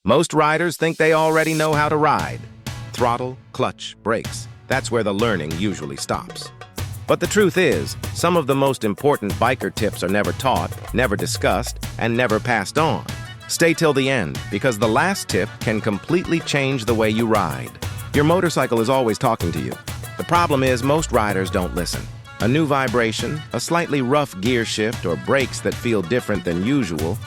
Most riders think they already know how to ride. Throttle, clutch, brakes. That's where the learning usually stops. But the truth is, some of the most important biker tips are never taught, never discussed, and never passed on. Stay till the end, because the last tip can completely change the way you ride. Your motorcycle is always talking to you. The problem is most riders don't listen. A new vibration, a slightly rough gear shift, or brakes that feel different than usual,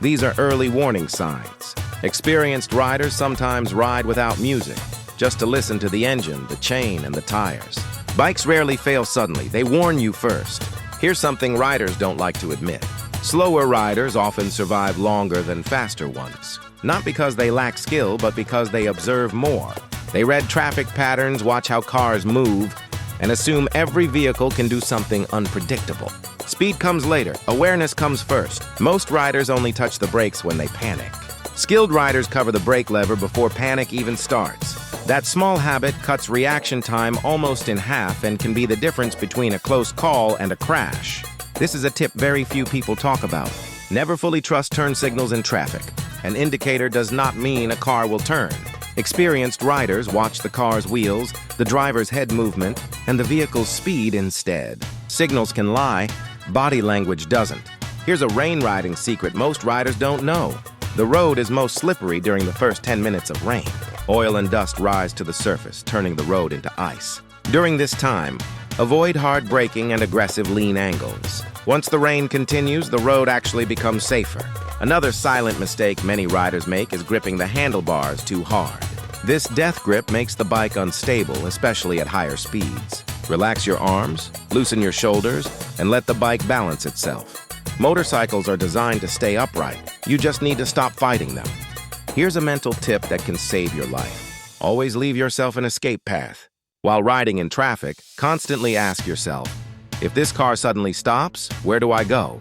these are early warning signs. Experienced riders sometimes ride without music, just to listen to the engine, the chain, and the tires. Bikes rarely fail suddenly, they warn you first. Here's something riders don't like to admit. Slower riders often survive longer than faster ones. Not because they lack skill, but because they observe more. They read traffic patterns, watch how cars move, and assume every vehicle can do something unpredictable. Speed comes later, awareness comes first. Most riders only touch the brakes when they panic. Skilled riders cover the brake lever before panic even starts. That small habit cuts reaction time almost in half and can be the difference between a close call and a crash. This is a tip very few people talk about. Never fully trust turn signals in traffic. An indicator does not mean a car will turn. Experienced riders watch the car's wheels, the driver's head movement, and the vehicle's speed instead. Signals can lie, body language doesn't. Here's a rain riding secret most riders don't know. The road is most slippery during the first 10 minutes of rain. Oil and dust rise to the surface, turning the road into ice. During this time, avoid hard braking and aggressive lean angles. Once the rain continues, the road actually becomes safer. Another silent mistake many riders make is gripping the handlebars too hard. This death grip makes the bike unstable, especially at higher speeds. Relax your arms, loosen your shoulders, and let the bike balance itself. Motorcycles are designed to stay upright. You just need to stop fighting them. Here's a mental tip that can save your life. Always leave yourself an escape path. While riding in traffic, constantly ask yourself, if this car suddenly stops, where do I go?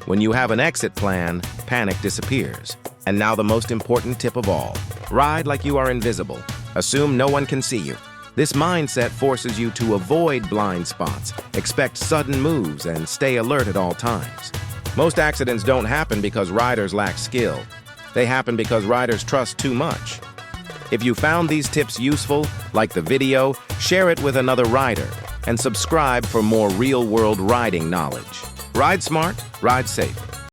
When you have an exit plan, panic disappears. And now the most important tip of all. Ride like you are invisible. Assume no one can see you. This mindset forces you to avoid blind spots, expect sudden moves, and stay alert at all times. Most accidents don't happen because riders lack skill. They happen because riders trust too much. If you found these tips useful, like the video, share it with another rider, and subscribe for more real-world riding knowledge. Ride smart, ride safe.